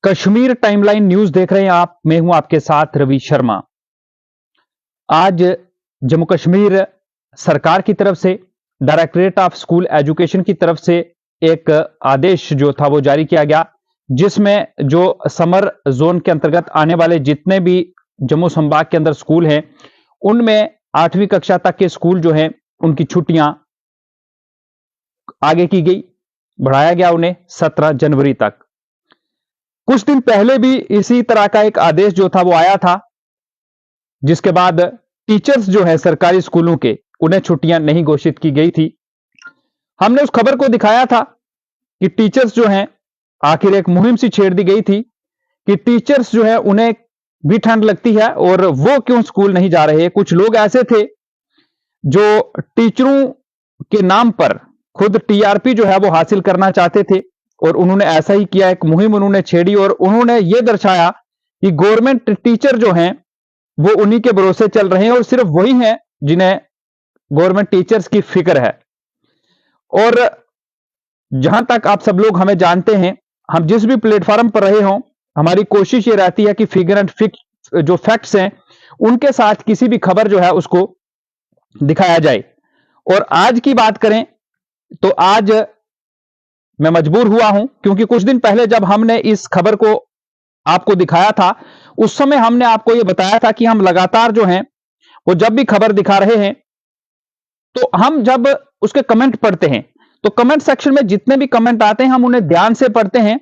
Kashmir timeline news देख रहे हैं आप। मैं हूं आपके साथ रवि शर्मा। आज जम्मू कश्मीर सरकार की तरफ से डायरेक्टरेट ऑफ स्कूल एजुकेशन की तरफ से एक आदेश जो था वो जारी किया गया, जिसमें जो समर जोन के अंतर्गत आने वाले जितने भी जम्मू संभाग के अंदर स्कूल हैं, उनमें 8वीं कक्षा तक के स्कूल जो हैं उनकी छुट्टियां आगे की गई, बढ़ाया गया उन्हें 17 जनवरी तक। कुछ दिन पहले भी इसी तरह का एक आदेश जो था वो आया था, जिसके बाद टीचर्स जो है सरकारी स्कूलों के, उन्हें छुट्टियां नहीं घोषित की गई थी। हमने उस खबर को दिखाया था कि टीचर्स जो हैं, आखिर एक मुहिम सी छेड़ दी गई थी कि टीचर्स जो है उन्हें भी ठंड लगती है और वो क्यों स्कूल नहीं जा रहे। कुछ लोग ऐसे थे जो टीचरों के नाम पर खुद टीआरपी जो है वो हासिल करना चाहते थे, और उन्होंने ऐसा ही किया। एक मुहिम उन्होंने छेड़ी और उन्होंने ये दर्शाया कि गवर्नमेंट टीचर जो हैं वो उन्हीं के भरोसे चल रहे हैं और सिर्फ वही हैं जिन्हें गवर्नमेंट टीचर्स की फिक्र है। और जहां तक आप सब लोग हमें जानते हैं, हम जिस भी प्लेटफॉर्म पर रहे हों, हमारी कोशिश ये रहती है कि फिगर एंड फिक्स जो फैक्ट्स हैं उनके साथ किसी भी खबर जो है उसको दिखाया जाए। और आज की बात करें तो आज मैं मजबूर हुआ हूं, क्योंकि कुछ दिन पहले जब हमने इस खबर को आपको दिखाया था, उस समय हमने आपको यह बताया था कि हम लगातार जो हैं वो जब भी खबर दिखा रहे हैं तो हम जब उसके कमेंट पढ़ते हैं तो कमेंट सेक्शन में जितने भी कमेंट आते हैं हम उन्हें ध्यान से पढ़ते हैं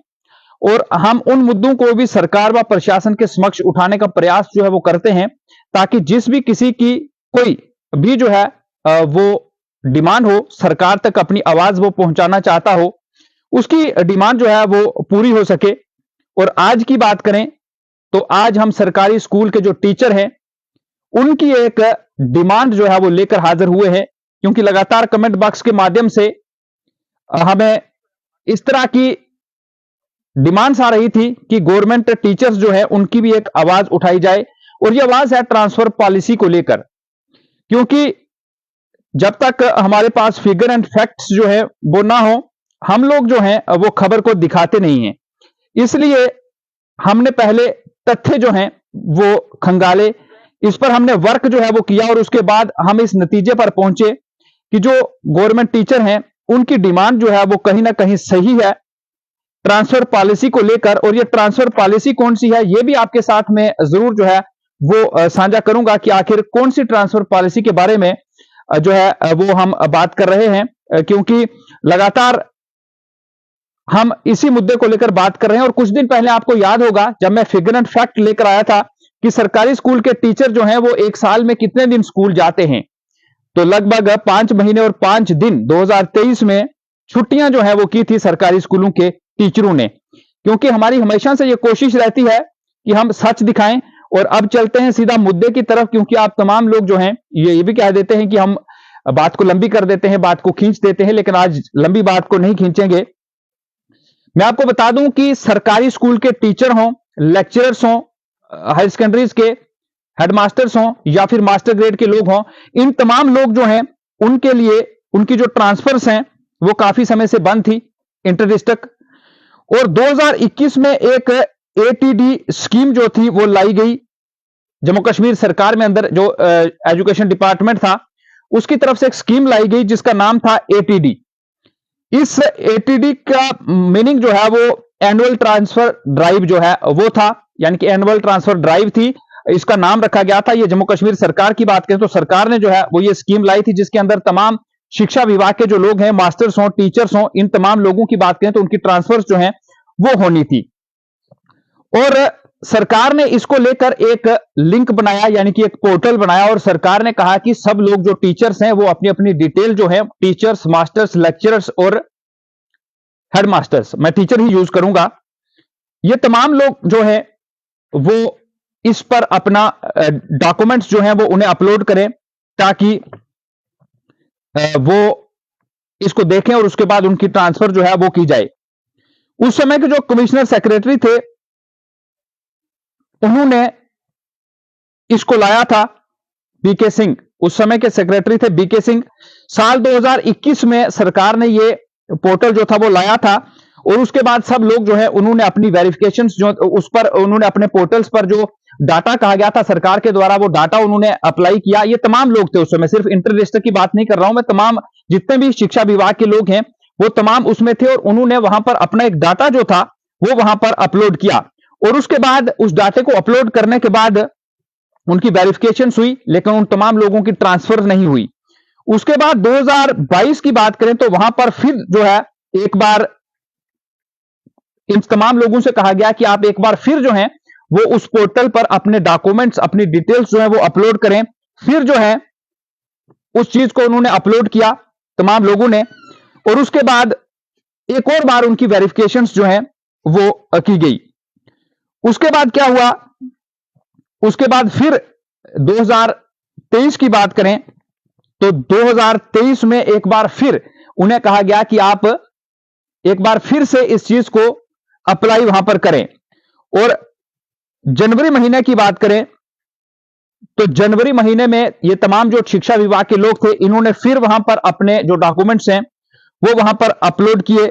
और हम उन मुद्दों को भी सरकार व प्रशासन के समक्ष उठाने का प्रयास जो है वो करते हैं, ताकि जिस भी किसी की कोई भी जो है वो डिमांड हो, सरकार तक अपनी आवाज वो पहुंचाना चाहता हो, उसकी डिमांड जो है वो पूरी हो सके। और आज की बात करें तो आज हम सरकारी स्कूल के जो टीचर हैं उनकी एक डिमांड जो है वो लेकर हाजिर हुए हैं, क्योंकि लगातार कमेंट बॉक्स के माध्यम से हमें इस तरह की डिमांड्स आ रही थी कि गवर्नमेंट टीचर्स जो है उनकी भी एक आवाज उठाई जाए। और यह आवाज है ट्रांसफर पॉलिसी को लेकर, क्योंकि जब तक हमारे पास फिगर एंड फैक्ट्स जो है वो ना हो, हम लोग जो हैं वो खबर को दिखाते नहीं हैं। इसलिए हमने पहले तथ्य जो हैं वो खंगाले, इस पर हमने वर्क जो है वो किया और उसके बाद हम इस नतीजे पर पहुंचे कि जो गवर्नमेंट टीचर हैं उनकी डिमांड जो है वो कहीं ना कहीं सही है ट्रांसफर पॉलिसी को लेकर। और ये ट्रांसफर पॉलिसी कौन सी है ये भी आपके साथ में जरूर जो है वो साझा करूंगा कि आखिर कौन सी ट्रांसफर पॉलिसी के बारे में जो है वो हम बात कर रहे हैं, क्योंकि लगातार हम इसी मुद्दे को लेकर बात कर रहे हैं। और कुछ दिन पहले आपको याद होगा जब मैं फिगर एंड फैक्ट लेकर आया था कि सरकारी स्कूल के टीचर जो हैं वो एक साल में कितने दिन स्कूल जाते हैं, तो लगभग 5 महीने और 5 दिन 2023 में छुट्टियां जो है वो की थी सरकारी स्कूलों के टीचरों ने। क्योंकि हमारी हमेशा से ये कोशिश रहती है कि हम सच दिखाएं। और अब चलते हैं सीधा मुद्दे की तरफ, क्योंकि आप तमाम लोग जो हैं ये भी कह देते हैं कि हम बात को लंबी कर देते हैं, बात को खींच देते हैं, लेकिन आज लंबी बात को नहीं खींचेंगे। मैं आपको बता दूं कि सरकारी स्कूल के टीचर हों, लेक्चरर्स हों, हायर सेकेंडरीज के हेडमास्टर्स हों या फिर मास्टर ग्रेड के लोग हों, इन तमाम लोग जो हैं उनके लिए उनकी जो ट्रांसफर्स हैं वो काफी समय से बंद थी इंटर डिस्ट्रिक्ट। और 2021 में एक एटीडी स्कीम जो थी वो लाई गई जम्मू कश्मीर सरकार में, अंदर जो एजुकेशन डिपार्टमेंट था उसकी तरफ से एक स्कीम लाई गई जिसका नाम था एटीडी। इस एटीडी का मीनिंग जो है वो एनुअल ट्रांसफर ड्राइव जो है वो था, यानी कि एनुअल ट्रांसफर ड्राइव थी, इसका नाम रखा गया था। ये जम्मू कश्मीर सरकार की बात करें तो सरकार ने जो है वो ये स्कीम लाई थी, जिसके अंदर तमाम शिक्षा विभाग के जो लोग हैं, मास्टर्स हों, टीचर्स हों, इन तमाम लोगों की बात करें तो उनकी ट्रांसफर्स जो हैं वो होनी थी। और सरकार ने इसको लेकर एक लिंक बनाया, यानी कि एक पोर्टल बनाया, और सरकार ने कहा कि सब लोग जो टीचर्स हैं वो अपनी अपनी डिटेल जो है, टीचर्स, मास्टर्स, लेक्चरर्स और हेडमास्टर्स, मैं टीचर ही यूज करूंगा, ये तमाम लोग जो है वो इस पर अपना डॉक्यूमेंट्स जो है वो उन्हें अपलोड करें, ताकि वो इसको देखें और उसके बाद उनकी ट्रांसफर जो है वो की जाए। उस समय के जो कमिश्नर सेक्रेटरी थे उन्होंने इसको लाया था बीके सिंह, उस समय के सेक्रेटरी थे बीके सिंह। साल 2021 में सरकार ने ये पोर्टल जो था वो लाया था और उसके बाद सब लोग जो है उन्होंने अपनी वेरिफिकेशंस जो उस पर उन्होंने अपने पोर्टल्स पर जो डाटा कहा गया था सरकार के द्वारा वो डाटा उन्होंने अप्लाई किया। ये तमाम लोग थे उस समय, सिर्फ इंटर डिस्ट्रिक्ट की बात नहीं कर रहा हूं मैं, तमाम जितने भी शिक्षा विभाग के लोग हैं वो तमाम उसमें थे और उन्होंने वहां पर अपना एक डाटा जो था वो वहां पर अपलोड किया। और उसके बाद उस डाटे को अपलोड करने के बाद उनकी वेरिफिकेशन हुई, लेकिन उन तमाम लोगों की ट्रांसफर नहीं हुई। उसके बाद 2022 की बात करें तो वहां पर फिर जो है एक बार इन तमाम लोगों से कहा गया कि आप एक बार फिर जो है वो उस पोर्टल पर अपने डॉक्यूमेंट्स, अपनी डिटेल्स जो है वो अपलोड करें। फिर जो है उस चीज को उन्होंने अपलोड किया तमाम लोगों ने, और उसके बाद एक और बार उनकी वेरिफिकेशंस जो है वो की गई। उसके बाद क्या हुआ, उसके बाद फिर 2023 की बात करें तो 2023 में एक बार फिर उन्हें कहा गया कि आप एक बार फिर से इस चीज को अप्लाई वहां पर करें। और जनवरी महीने की बात करें तो जनवरी महीने में ये तमाम जो शिक्षा विभाग के लोग थे इन्होंने फिर वहां पर अपने जो डॉक्यूमेंट्स हैं वो वहां पर अपलोड किए।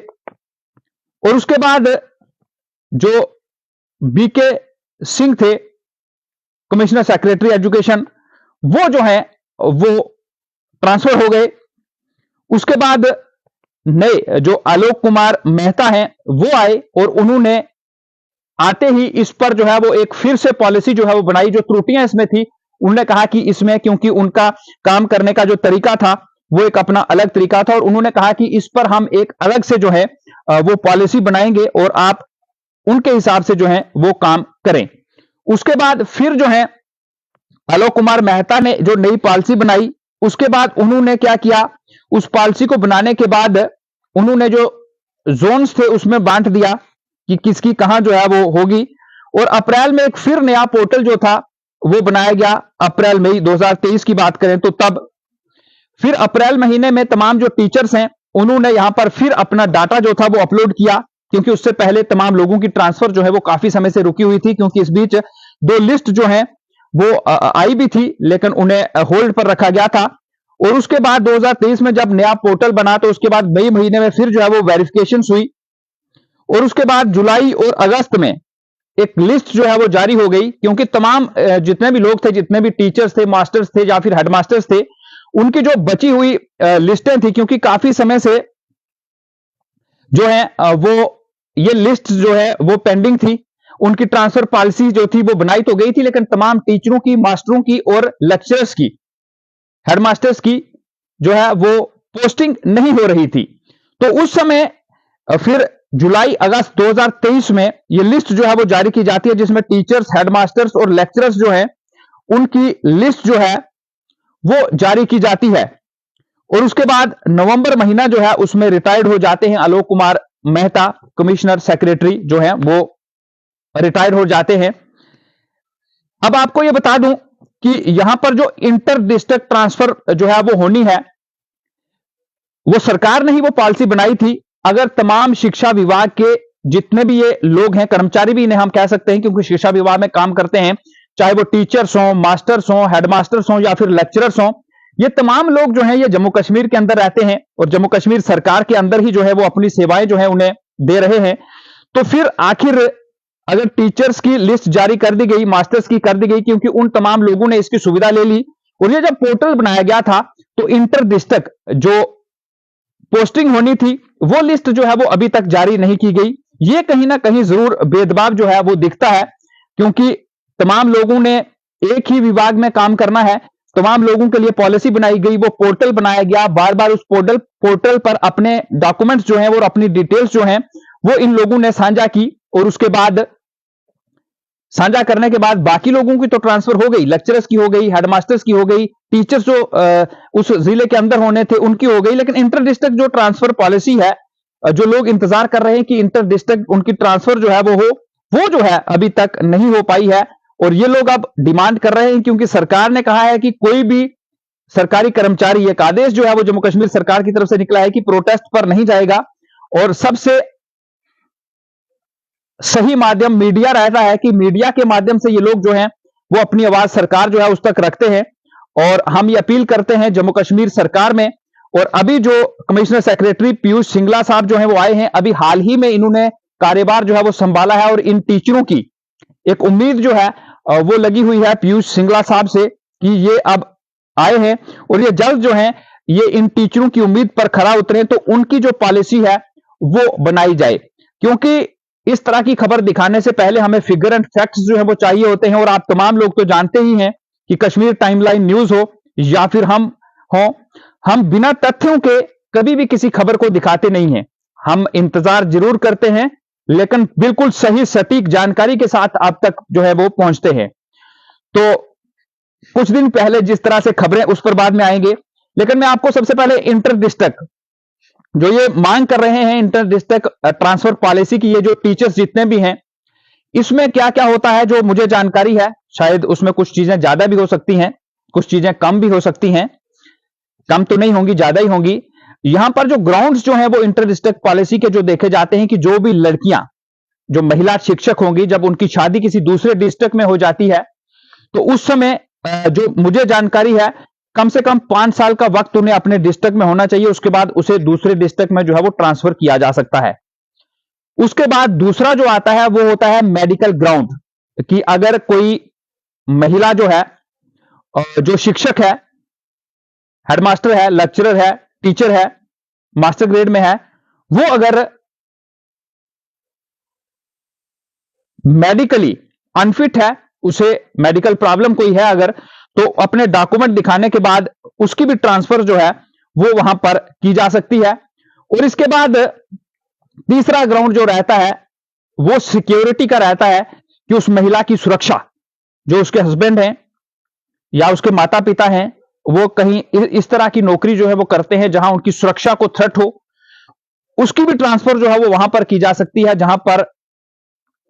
और उसके बाद जो बीके सिंह थे कमिश्नर सेक्रेटरी एजुकेशन, वो जो है वो ट्रांसफर हो गए। उसके बाद नए जो आलोक कुमार मेहता हैं वो आए और उन्होंने आते ही इस पर जो है वो एक फिर से पॉलिसी जो है वो बनाई। जो त्रुटियां इसमें थी उन्होंने कहा कि इसमें, क्योंकि उनका काम करने का जो तरीका था वो एक अपना अलग तरीका था, और उन्होंने कहा कि इस पर हम एक अलग से जो है वो पॉलिसी बनाएंगे और आप उनके हिसाब से जो है वो काम करें। उसके बाद फिर जो है आलोक कुमार मेहता ने जो नई पॉलिसी बनाई, उसके बाद उन्होंने क्या किया, उस पॉलिसी को बनाने के बाद उन्होंने जो जोन्स थे उसमें बांट दिया कि किसकी कहां जो है वो होगी। और अप्रैल में एक फिर नया पोर्टल जो था वो बनाया गया। अप्रैल मई 2023 की बात करें तो तब फिर अप्रैल महीने में तमाम जो टीचर्स हैं उन्होंने यहां पर फिर अपना डाटा जो था वो अपलोड किया, क्योंकि उससे पहले तमाम लोगों की ट्रांसफर जो है वो काफी समय से रुकी हुई थी, क्योंकि इस बीच दो लिस्ट जो है वो आई भी थी लेकिन उन्हें होल्ड पर रखा गया था। और उसके बाद 2023 में जब नया पोर्टल बना तो उसके बाद मई महीने में फिर जो है वो वेरिफिकेशन हुई। और उसके बाद जुलाई और अगस्त में एक लिस्ट जो है वो जारी हो गई, क्योंकि तमाम जितने भी लोग थे, जितने भी टीचर्स थे, मास्टर्स थे या फिर हेडमास्टर्स थे, उनकी जो बची हुई लिस्टें थी, क्योंकि काफी समय से जो है वो ये लिस्ट जो है वो पेंडिंग थी। उनकी ट्रांसफर पॉलिसी जो थी वो बनाई तो गई थी, लेकिन तमाम टीचरों की, मास्टरों की और लेक्चरर्स की, हेडमास्टर्स की जो है वो पोस्टिंग नहीं हो रही थी। तो उस समय फिर जुलाई अगस्त 2023 में ये लिस्ट जो है वो जारी की जाती है, जिसमें टीचर्स, हेडमास्टर्स और लेक्चरर्स जो है उनकी लिस्ट जो है वो जारी की जाती है। और उसके बाद नवंबर महीना जो है उसमें रिटायर्ड हो जाते हैं आलोक कुमार मेहता, कमिश्नर सेक्रेटरी जो है वो रिटायर हो जाते हैं। अब आपको यह बता दूं कि यहां पर जो इंटर डिस्ट्रिक्ट ट्रांसफर जो है वो होनी है, वो सरकार ने ही वो पॉलिसी बनाई थी। अगर तमाम शिक्षा विभाग के जितने भी ये लोग हैं, कर्मचारी भी इन्हें हम कह सकते हैं क्योंकि शिक्षा विभाग में काम करते हैं, चाहे वो टीचर्स हों, मास्टर्स हों, हेडमास्टर्स हों या फिर लेक्चरर्स हों, ये तमाम लोग जो हैं ये जम्मू कश्मीर के अंदर रहते हैं और जम्मू कश्मीर सरकार के अंदर ही जो है वो अपनी सेवाएं जो है उन्हें दे रहे हैं। तो फिर आखिर अगर टीचर्स की लिस्ट जारी कर दी गई, मास्टर्स की कर दी गई, क्योंकि उन तमाम लोगों ने इसकी सुविधा ले ली, और ये जब पोर्टल बनाया गया था तो इंटर डिस्ट्रिक्ट जो पोस्टिंग होनी थी वो लिस्ट जो है वो अभी तक जारी नहीं की गई। ये कहीं ना कहीं जरूर भेदभाव जो है वो दिखता है, क्योंकि तमाम लोगों ने एक ही विभाग में काम करना है, तमाम लोगों के लिए पॉलिसी बनाई गई, वो पोर्टल बनाया गया, बार बार उस पोर्टल पर अपने डॉक्यूमेंट्स जो हैं और अपनी डिटेल्स जो हैं वो इन लोगों ने साझा की, और उसके बाद साझा करने के बाद बाकी लोगों की तो ट्रांसफर हो गई, लेक्चरर्स की हो गई, हेडमास्टर्स की हो गई, टीचर्स जो उस जिले के अंदर होने थे उनकी हो गई, लेकिन इंटर डिस्ट्रिक्ट जो ट्रांसफर पॉलिसी है, जो लोग इंतजार कर रहे हैं कि इंटर डिस्ट्रिक्ट उनकी ट्रांसफर जो है वो जो है अभी तक नहीं हो पाई है। और ये लोग अब डिमांड कर रहे हैं, क्योंकि सरकार ने कहा है कि कोई भी सरकारी कर्मचारी, एक आदेश जो है वो जम्मू कश्मीर सरकार की तरफ से निकला है कि प्रोटेस्ट पर नहीं जाएगा, और सबसे सही माध्यम मीडिया रहता है कि मीडिया के माध्यम से ये लोग जो हैं वो अपनी आवाज सरकार जो है उस तक रखते हैं। और हम ये अपील करते हैं जम्मू कश्मीर सरकार में और अभी जो कमिश्नर सेक्रेटरी पीयूष सिंगला साहब जो है वो आए हैं, अभी हाल ही में इन्होंने कार्यभार जो है वो संभाला है और इन टीचरों की एक उम्मीद जो है वो लगी हुई है पीयूष सिंगला साहब से कि ये अब आए हैं और ये जल्द जो है ये इन टीचरों की उम्मीद पर खरा उतरे तो उनकी जो पॉलिसी है वो बनाई जाए। क्योंकि इस तरह की खबर दिखाने से पहले हमें फिगर एंड फैक्ट्स जो है वो चाहिए होते हैं और आप तमाम लोग तो जानते ही हैं कि कश्मीर टाइमलाइन न्यूज हो या फिर हम हो, हम बिना तथ्यों के कभी भी किसी खबर को दिखाते नहीं हैं। हम इंतजार जरूर करते हैं लेकिन बिल्कुल सही सटीक जानकारी के साथ आप तक जो है वो पहुंचते हैं। तो कुछ दिन पहले जिस तरह से खबरें, उस पर बाद में आएंगे, लेकिन मैं आपको सबसे पहले इंटर डिस्ट्रिक्ट जो ये मांग कर रहे हैं इंटर डिस्ट्रिक्ट ट्रांसफर पॉलिसी की, ये जो टीचर्स जितने भी हैं इसमें क्या क्या होता है जो मुझे जानकारी है, शायद उसमें कुछ चीजें ज्यादा भी हो सकती हैं, कुछ चीजें कम भी हो सकती हैं, कम तो नहीं होंगी, ज्यादा ही होंगी। यहां पर जो ग्राउंड्स जो है वो इंटर डिस्ट्रिक्ट पॉलिसी के जो देखे जाते हैं कि जो भी लड़कियां, जो महिला शिक्षक होंगी, जब उनकी शादी किसी दूसरे डिस्ट्रिक्ट में हो जाती है तो उस समय जो मुझे जानकारी है कम से कम 5 साल का वक्त उन्हें अपने डिस्ट्रिक्ट में होना चाहिए, उसके बाद उसे दूसरे डिस्ट्रिक्ट में जो है वो ट्रांसफर किया जा सकता है। उसके बाद दूसरा जो आता है वो होता है मेडिकल ग्राउंड, कि अगर कोई महिला जो है, जो शिक्षक है, हेडमास्टर है, लेक्चरर है, टीचर है, मास्टर ग्रेड में है, वो अगर मेडिकली अनफिट है, उसे मेडिकल प्रॉब्लम कोई है अगर, तो अपने डॉक्यूमेंट दिखाने के बाद उसकी भी ट्रांसफर जो है वो वहां पर की जा सकती है। और इसके बाद तीसरा ग्राउंड जो रहता है वो सिक्योरिटी का रहता है कि उस महिला की सुरक्षा, जो उसके हस्बैंड हैं या उसके माता पिता हैं, वो कहीं इस तरह की नौकरी जो है वो करते हैं जहां उनकी सुरक्षा को थ्रेट हो, उसकी भी ट्रांसफर जो है वो वहां पर की जा सकती है जहां पर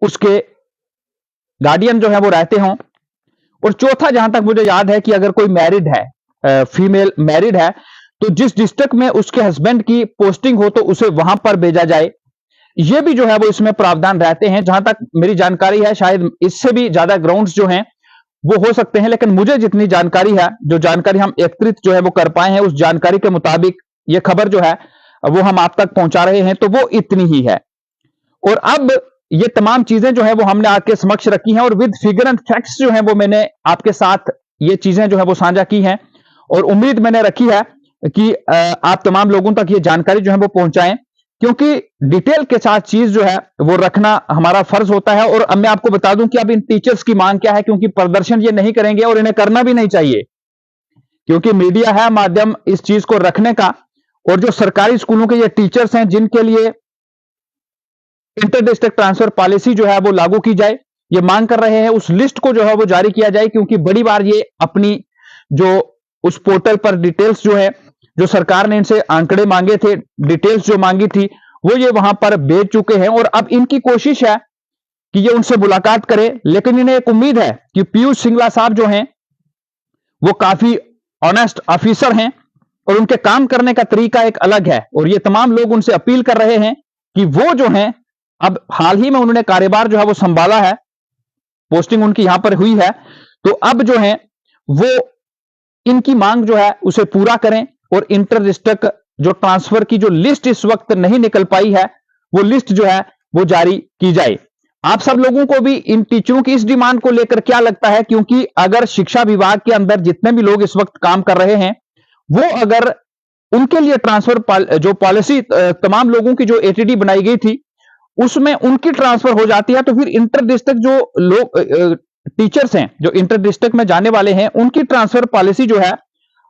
उसके गार्डियन जो है वो रहते हों। और चौथा, जहां तक मुझे याद है कि अगर कोई मैरिड है, फीमेल मैरिड है, तो जिस डिस्ट्रिक्ट में उसके हस्बैंड की पोस्टिंग हो तो उसे वहां पर भेजा जाए। ये भी जो है वो इसमें प्रावधान रहते हैं। जहां तक मेरी जानकारी है शायद इससे भी ज्यादा ग्राउंड्स जो हैं वो हो सकते हैं, लेकिन मुझे जितनी जानकारी है, जो जानकारी हम एकत्रित जो है वो कर पाए हैं, उस जानकारी के मुताबिक ये खबर जो है वो हम आप तक पहुंचा रहे हैं, तो वो इतनी ही है। और अब ये तमाम चीजें जो है वो हमने आपके समक्ष रखी हैं और विद फिगर एंड फैक्ट्स जो है वो मैंने आपके साथ ये चीजें जो है वो साझा की हैं और उम्मीद मैंने रखी है कि आप तमाम लोगों तक ये जानकारी जो है वो पहुंचाएं, क्योंकि डिटेल के साथ चीज जो है वो रखना हमारा फर्ज होता है। और अब मैं आपको बता दूं कि अब इन टीचर्स की मांग क्या है, क्योंकि प्रदर्शन ये नहीं करेंगे और इन्हें करना भी नहीं चाहिए, क्योंकि मीडिया है माध्यम इस चीज को रखने का। और जो सरकारी स्कूलों के ये टीचर्स हैं जिनके लिए इंटर डिस्ट्रिक्ट ट्रांसफर पॉलिसी जो है वो लागू की जाए, ये मांग कर रहे हैं, उस लिस्ट को जो है वो जारी किया जाए, क्योंकि बड़ी बार ये अपनी जो उस पोर्टल पर डिटेल्स जो है, जो सरकार ने इनसे आंकड़े मांगे थे, डिटेल्स जो मांगी थी, वो ये वहां पर भेज चुके हैं। और अब इनकी कोशिश है कि ये उनसे मुलाकात करें, लेकिन इन्हें एक उम्मीद है कि पीयूष सिंगला साहब जो हैं वो काफी ऑनेस्ट ऑफिसर हैं और उनके काम करने का तरीका एक अलग है। और ये तमाम लोग उनसे अपील कर रहे हैं कि वो जो हैं, अब हाल ही में उन्होंने कार्यभार जो है वो संभाला है, पोस्टिंग उनकी यहां पर हुई है, तो अब जो है वो इनकी मांग जो है उसे पूरा करें और इंटर डिस्ट्रिक्ट जो ट्रांसफर की जो लिस्ट इस वक्त नहीं निकल पाई है, वो लिस्ट जो है वो जारी की जाए। आप सब लोगों को भी इन टीचरों की इस डिमांड को लेकर क्या लगता है? क्योंकि अगर शिक्षा विभाग के अंदर जितने भी लोग इस वक्त काम कर रहे हैं, वो अगर उनके लिए ट्रांसफर जो पॉलिसी तमाम लोगों की जो एटीडी बनाई गई थी उसमें उनकी ट्रांसफर हो जाती है, तो फिर इंटर डिस्ट्रिक्ट जो लोग टीचर्स हैं जो इंटर डिस्ट्रिक्ट में जाने वाले हैं, उनकी ट्रांसफर पॉलिसी जो है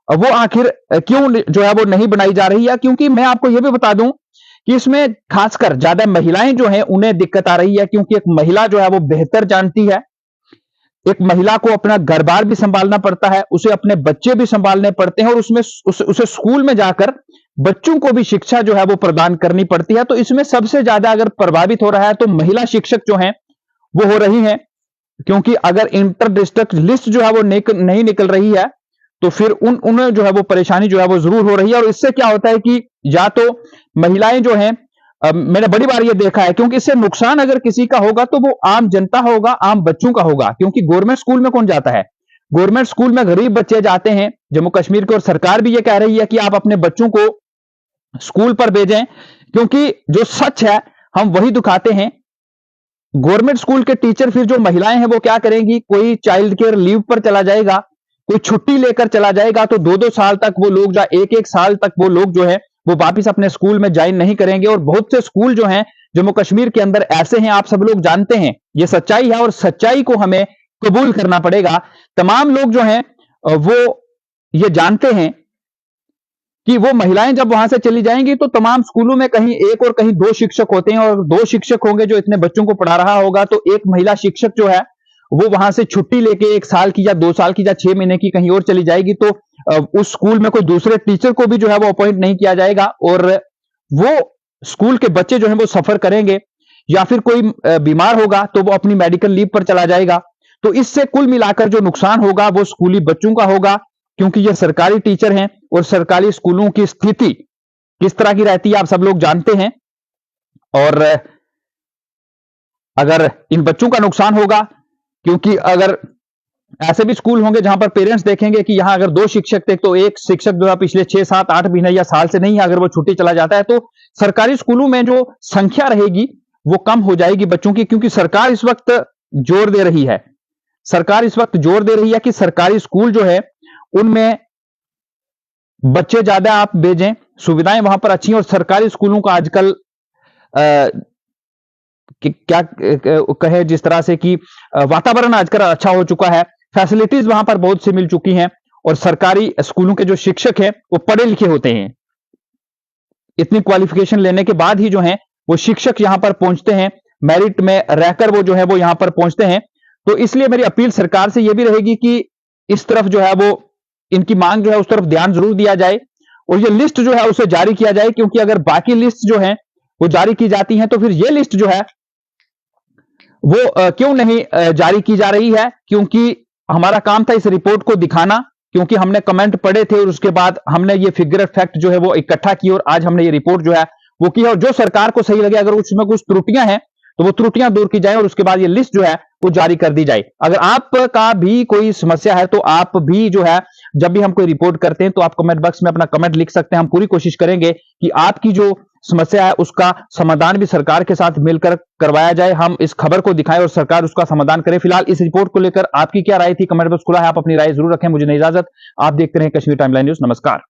वो आखिर क्यों जो है वो नहीं बनाई जा रही है? क्योंकि मैं आपको यह भी बता दूं कि इसमें खासकर ज्यादा महिलाएं जो हैं उन्हें दिक्कत आ रही है, क्योंकि एक महिला जो है वो बेहतर जानती है, एक महिला को अपना घर बार भी संभालना पड़ता है, उसे अपने बच्चे भी संभालने पड़ते हैं और उसमें उसे स्कूल में जाकर बच्चों को भी शिक्षा जो है वो प्रदान करनी पड़ती है। तो इसमें सबसे ज्यादा अगर प्रभावित हो रहा है तो महिला शिक्षक जो हैं वो हो रही हैं, क्योंकि अगर इंटर डिस्ट्रिक्ट लिस्ट जो है वो नहीं निकल रही है तो फिर उन्हें जो है वो परेशानी जो है वो जरूर हो रही है। और इससे क्या होता है कि या तो महिलाएं जो हैं, मैंने बड़ी बार ये देखा है, क्योंकि इससे नुकसान अगर किसी का होगा तो वो आम जनता होगा, आम बच्चों का होगा, क्योंकि गवर्नमेंट स्कूल में कौन जाता है? गवर्नमेंट स्कूल में गरीब बच्चे जाते हैं जम्मू कश्मीर के, और सरकार भी ये कह रही है कि आप अपने बच्चों को स्कूल पर भेजें, क्योंकि जो सच है हम वही दिखाते हैं। गवर्नमेंट स्कूल के टीचर, फिर जो महिलाएं हैं वो क्या करेंगी? कोई चाइल्ड केयर लीव पर चला जाएगा, कोई छुट्टी लेकर चला जाएगा, तो 2-2 साल तक वो लोग, या 1-1 साल तक वो लोग जो है वो वापिस अपने स्कूल में ज्वाइन नहीं करेंगे। और बहुत से स्कूल जो हैं जम्मू कश्मीर के अंदर ऐसे हैं, आप सब लोग जानते हैं, ये सच्चाई है और सच्चाई को हमें कबूल करना पड़ेगा। तमाम लोग जो हैं वो ये जानते हैं कि वो महिलाएं जब वहां से चली जाएंगी तो तमाम स्कूलों में कहीं एक और कहीं 2 शिक्षक होते हैं, और 2 शिक्षक होंगे जो इतने बच्चों को पढ़ा रहा होगा, तो एक महिला शिक्षक जो है वो वहां से छुट्टी लेके 1 साल की या 2 साल की या 6 महीने की कहीं और चली जाएगी, तो उस स्कूल में कोई दूसरे टीचर को भी जो है वो अपॉइंट नहीं किया जाएगा, और वो स्कूल के बच्चे जो है वो सफर करेंगे, या फिर कोई बीमार होगा तो वो अपनी मेडिकल लीव पर चला जाएगा। तो इससे कुल मिलाकर जो नुकसान होगा वो स्कूली बच्चों का होगा, क्योंकि ये सरकारी टीचर हैं और सरकारी स्कूलों की स्थिति किस तरह की रहती है आप सब लोग जानते हैं। और अगर इन बच्चों का नुकसान होगा, क्योंकि अगर ऐसे भी स्कूल होंगे जहां पर पेरेंट्स देखेंगे कि यहां अगर 2 शिक्षक थे तो एक शिक्षक जो है पिछले 6, 7, 8 महीने या साल से नहीं है, अगर वो छुट्टी चला जाता है तो सरकारी स्कूलों में जो संख्या रहेगी वो कम हो जाएगी बच्चों की, क्योंकि सरकार इस वक्त जोर दे रही है, सरकार इस वक्त जोर दे रही है कि सरकारी स्कूल जो है उनमें बच्चे ज्यादा आप भेजें, सुविधाएं वहां पर अच्छी हैं। और सरकारी स्कूलों का आजकल क्या कहे, जिस तरह से कि वातावरण आजकल अच्छा हो चुका है, फैसिलिटीज वहां पर बहुत सी मिल चुकी हैं, और सरकारी स्कूलों के जो शिक्षक हैं वो पढ़े लिखे होते हैं, इतनी क्वालिफिकेशन लेने के बाद ही जो है वो शिक्षक यहां पर पहुंचते हैं, मेरिट में रहकर वो जो है वो यहां पर पहुंचते हैं। तो इसलिए मेरी अपील सरकार से यह भी रहेगी कि इस तरफ जो है वो इनकी मांग जो है उस तरफ ध्यान जरूर दिया जाए, और ये लिस्ट जो है उसे जारी किया जाए, क्योंकि अगर बाकी लिस्ट जो है वो जारी की जाती हैं तो फिर ये लिस्ट जो है वो क्यों नहीं जारी की जा रही है? क्योंकि हमारा काम था इस रिपोर्ट को दिखाना, क्योंकि हमने कमेंट पढ़े थे और उसके बाद हमने ये फिगर फैक्ट जो है वो इकट्ठा की, और आज हमने ये रिपोर्ट जो है वो की है। और जो सरकार को सही लगे, अगर उसमें कुछ त्रुटियां हैं तो वो त्रुटियां दूर की जाए, और उसके बाद ये लिस्ट जो है वो जारी कर दी जाए। अगर आपका भी कोई समस्या है तो आप भी जो है जब भी हम कोई रिपोर्ट करते हैं तो आप कमेंट बॉक्स में अपना कमेंट लिख सकते हैं। हम पूरी कोशिश करेंगे कि आपकी जो समस्या है उसका समाधान भी सरकार के साथ मिलकर करवाया जाए, हम इस खबर को दिखाएं और सरकार उसका समाधान करे। फिलहाल इस रिपोर्ट को लेकर आपकी क्या राय थी? कमेंट बॉक्स खुला है, आप अपनी राय जरूर रखें। मुझे नहीं इजाजत, आप देखते रहें कश्मीर टाइमलाइन न्यूज। नमस्कार।